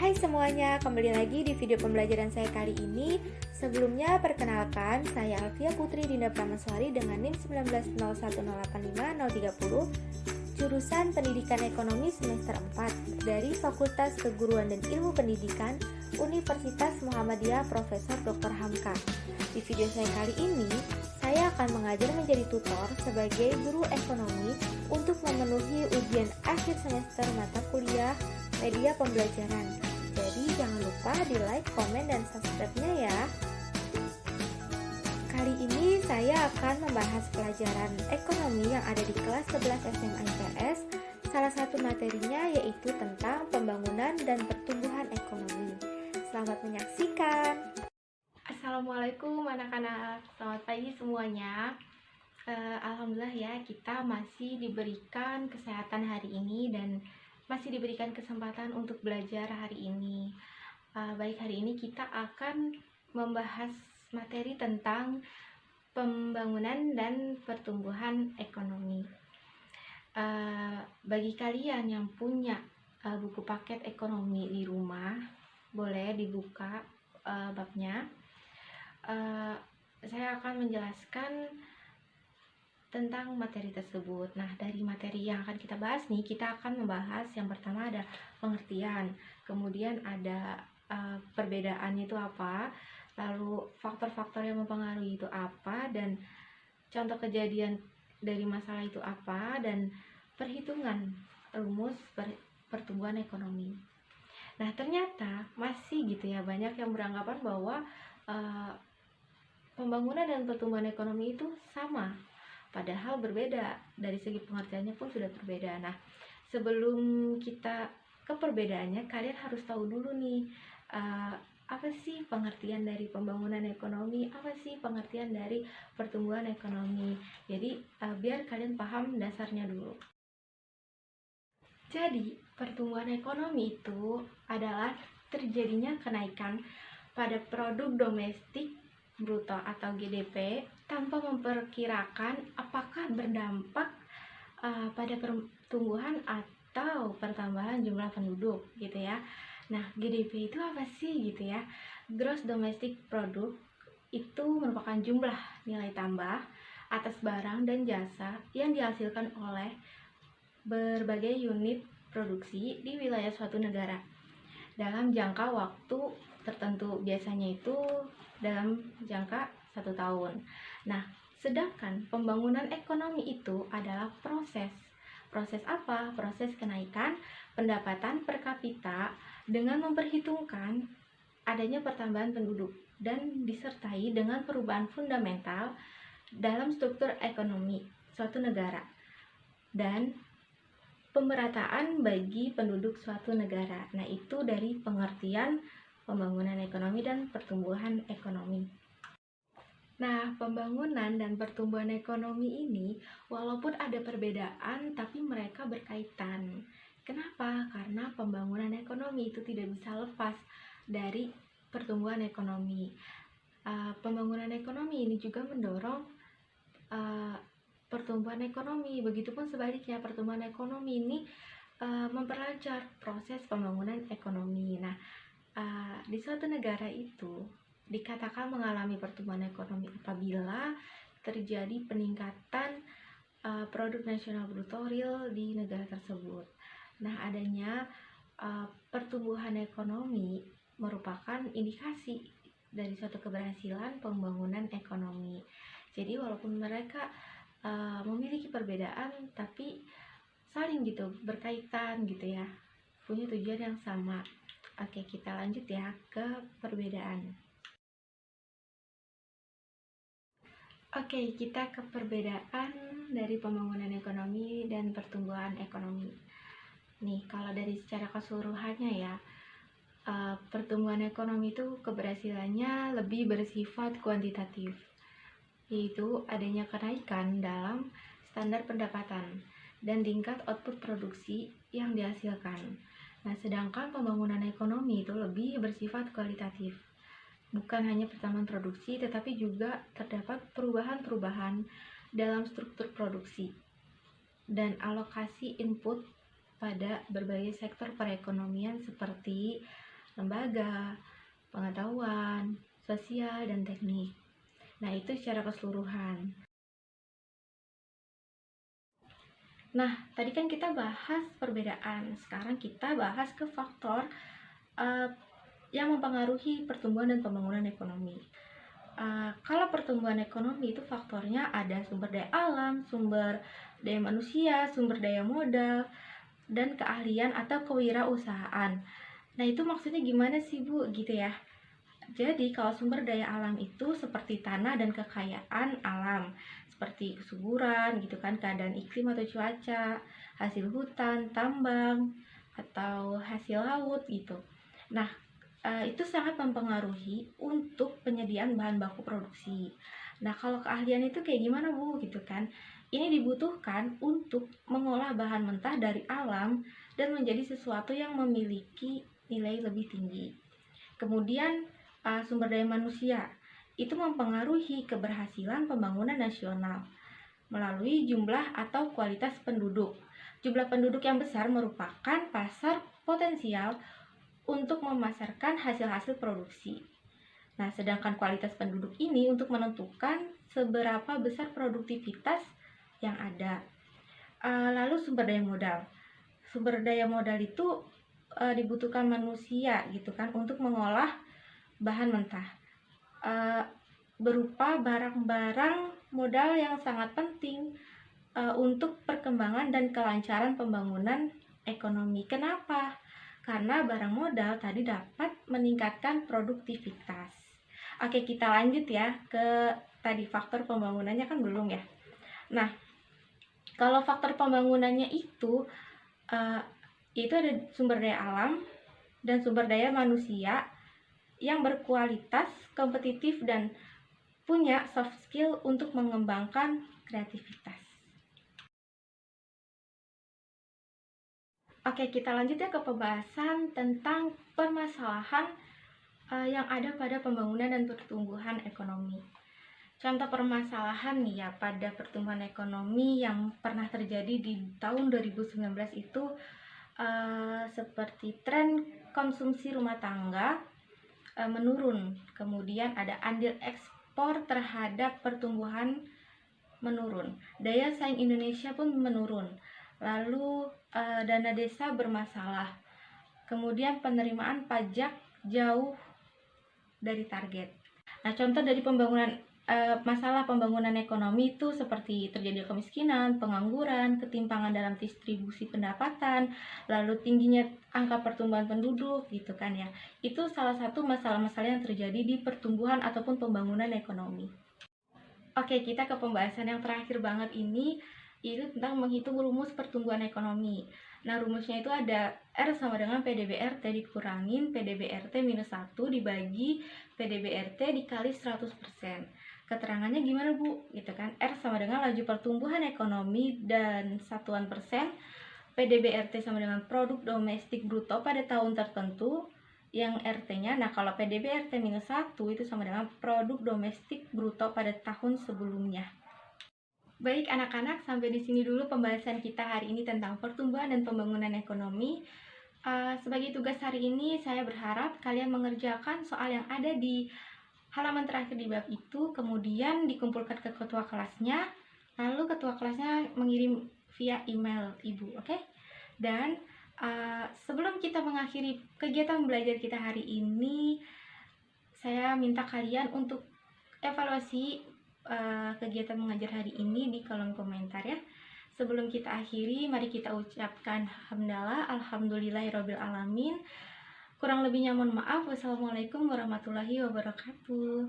Hai semuanya, kembali lagi di video pembelajaran saya kali ini. Sebelumnya, perkenalkan, saya Alfia Putri Dinda Prameswari dengan NIM 190185030, jurusan Pendidikan Ekonomi semester 4 dari Fakultas Keguruan dan Ilmu Pendidikan Universitas Muhammadiyah Profesor Dr. Hamka. Di video saya kali ini, saya akan mengajar menjadi tutor sebagai guru ekonomi untuk memenuhi ujian akhir semester mata kuliah media pembelajaran. Jadi jangan lupa di like, komen, dan subscribe-nya ya. Kali ini saya akan membahas pelajaran ekonomi yang ada di kelas 11 SMA IPS. Salah satu materinya yaitu tentang pembangunan dan pertumbuhan ekonomi. Selamat menyaksikan. Assalamualaikum anak-anak, selamat pagi semuanya. Alhamdulillah ya, kita masih diberikan kesehatan hari ini dan masih diberikan kesempatan untuk belajar hari ini. Baik, hari ini kita akan membahas materi tentang pembangunan dan pertumbuhan ekonomi. Bagi kalian yang punya buku paket ekonomi di rumah, boleh dibuka babnya. Saya akan menjelaskan tentang materi tersebut. Nah, dari materi yang akan kita bahas nih, kita akan membahas yang pertama ada pengertian, kemudian ada perbedaannya itu apa, lalu faktor-faktor yang mempengaruhi itu apa, dan contoh kejadian dari masalah itu apa, dan perhitungan rumus pertumbuhan ekonomi. Nah, ternyata masih gitu ya, banyak yang beranggapan bahwa pembangunan dan pertumbuhan ekonomi itu sama, padahal berbeda, dari segi pengertiannya pun sudah berbeda. Nah, sebelum kita ke perbedaannya, kalian harus tahu dulu nih, apa sih pengertian dari pembangunan ekonomi, apa sih pengertian dari pertumbuhan ekonomi. Jadi, biar kalian paham dasarnya dulu. Jadi, pertumbuhan ekonomi itu adalah terjadinya kenaikan pada produk domestik bruto atau GDP tanpa memperkirakan apakah berdampak pada pertumbuhan atau pertambahan jumlah penduduk gitu ya. Nah, GDP itu apa sih gitu ya? Gross Domestic Product itu merupakan jumlah nilai tambah atas barang dan jasa yang dihasilkan oleh berbagai unit produksi di wilayah suatu negara dalam jangka waktu tertentu, biasanya itu dalam jangka 1 tahun. Nah, sedangkan pembangunan ekonomi itu adalah proses apa? Proses kenaikan pendapatan per kapita dengan memperhitungkan adanya pertambahan penduduk dan disertai dengan perubahan fundamental dalam struktur ekonomi suatu negara dan pemerataan bagi penduduk suatu negara. Nah, itu dari pengertian pembangunan ekonomi dan pertumbuhan ekonomi. Nah, pembangunan dan pertumbuhan ekonomi ini walaupun ada perbedaan, tapi mereka berkaitan. Kenapa? Karena pembangunan ekonomi itu tidak bisa lepas dari pertumbuhan ekonomi. Pembangunan ekonomi ini juga mendorong pertumbuhan ekonomi. Begitupun sebaliknya, pertumbuhan ekonomi ini memperlancar proses pembangunan ekonomi. Nah, di suatu negara itu dikatakan mengalami pertumbuhan ekonomi apabila terjadi peningkatan produk nasional bruto real di negara tersebut. Nah, adanya pertumbuhan ekonomi merupakan indikasi dari suatu keberhasilan pembangunan ekonomi. Jadi walaupun mereka memiliki perbedaan, tapi saling gitu berkaitan gitu ya, punya tujuan yang sama. Oke, kita lanjut ya ke perbedaan. Oke, kita ke perbedaan dari pembangunan ekonomi dan pertumbuhan ekonomi. Nih, kalau dari secara keseluruhannya ya, pertumbuhan ekonomi itu keberhasilannya lebih bersifat kuantitatif, yaitu adanya kenaikan dalam standar pendapatan dan tingkat output produksi yang dihasilkan. Nah, sedangkan pembangunan ekonomi itu lebih bersifat kualitatif. Bukan hanya pertambahan produksi, tetapi juga terdapat perubahan-perubahan dalam struktur produksi dan alokasi input pada berbagai sektor perekonomian seperti lembaga, pengetahuan, sosial, dan teknik. Nah, itu secara keseluruhan. Nah, tadi kan kita bahas perbedaan. Sekarang kita bahas ke faktor yang mempengaruhi pertumbuhan dan pembangunan ekonomi. Kalau pertumbuhan ekonomi itu faktornya ada sumber daya alam, sumber daya manusia, sumber daya modal, dan keahlian atau kewirausahaan. Nah, itu maksudnya gimana sih, Bu? Gitu ya. Jadi, kalau sumber daya alam itu seperti tanah dan kekayaan alam, seperti kesuburan gitu kan, keadaan iklim atau cuaca, hasil hutan, tambang, atau hasil laut gitu. Nah, itu sangat mempengaruhi untuk penyediaan bahan baku produksi. Nah, kalau keahlian itu kayak gimana, Bu? Gitu kan. Ini dibutuhkan untuk mengolah bahan mentah dari alam dan menjadi sesuatu yang memiliki nilai lebih tinggi. Kemudian sumber daya manusia itu mempengaruhi keberhasilan pembangunan nasional melalui jumlah atau kualitas penduduk. Jumlah penduduk yang besar merupakan pasar potensial untuk memasarkan hasil-hasil produksi. Nah, sedangkan kualitas penduduk ini untuk menentukan seberapa besar produktivitas yang ada. Lalu sumber daya modal. Sumber daya modal itu dibutuhkan manusia gitu kan untuk mengolah bahan mentah berupa barang-barang modal yang sangat penting untuk perkembangan dan kelancaran pembangunan ekonomi. Kenapa? Karena barang modal tadi dapat meningkatkan produktivitas. Oke, kita lanjut ya ke tadi faktor pembangunannya kan belum ya. Nah, kalau faktor pembangunannya itu ada sumber daya alam dan sumber daya manusia yang berkualitas, kompetitif, dan punya soft skill untuk mengembangkan kreativitas. Oke, kita lanjut ya ke pembahasan tentang permasalahan yang ada pada pembangunan dan pertumbuhan ekonomi. Contoh permasalahan nih ya pada pertumbuhan ekonomi yang pernah terjadi di tahun 2019 itu seperti tren konsumsi rumah tangga menurun, kemudian ada andil ekspor terhadap pertumbuhan menurun, daya saing Indonesia pun menurun, lalu dana desa bermasalah, kemudian penerimaan pajak jauh dari target. Nah, contoh dari masalah pembangunan ekonomi itu seperti terjadi kemiskinan, pengangguran, ketimpangan dalam distribusi pendapatan, lalu tingginya angka pertumbuhan penduduk gitu kan ya. Itu salah satu masalah-masalah yang terjadi di pertumbuhan ataupun pembangunan ekonomi. Oke, kita ke pembahasan yang terakhir banget ini, itu tentang menghitung rumus pertumbuhan ekonomi. Nah, rumusnya itu ada R sama dengan PDBRT dikurangin PDBRT minus 1 dibagi PDBRT dikali 100%. Keterangannya gimana, Bu? Gitu kan. R sama dengan laju pertumbuhan ekonomi dan satuan persen. PDBRT sama dengan produk domestik bruto pada tahun tertentu yang RT-nya. Nah, kalau PDBRT minus 1 itu sama dengan produk domestik bruto pada tahun sebelumnya. Baik anak-anak, sampai di sini dulu pembahasan kita hari ini tentang pertumbuhan dan pembangunan ekonomi. Sebagai tugas hari ini, saya berharap kalian mengerjakan soal yang ada di halaman terakhir di bab itu, kemudian dikumpulkan ke ketua kelasnya, lalu ketua kelasnya mengirim via email ibu, oke? Dan sebelum kita mengakhiri kegiatan belajar kita hari ini, saya minta kalian untuk evaluasi kegiatan mengajar hari ini di kolom komentar ya. Sebelum kita akhiri, mari kita ucapkan hamdalah, alhamdulillahirabbil alamin. Kurang lebihnya mohon maaf. Wassalamualaikum warahmatullahi wabarakatuh.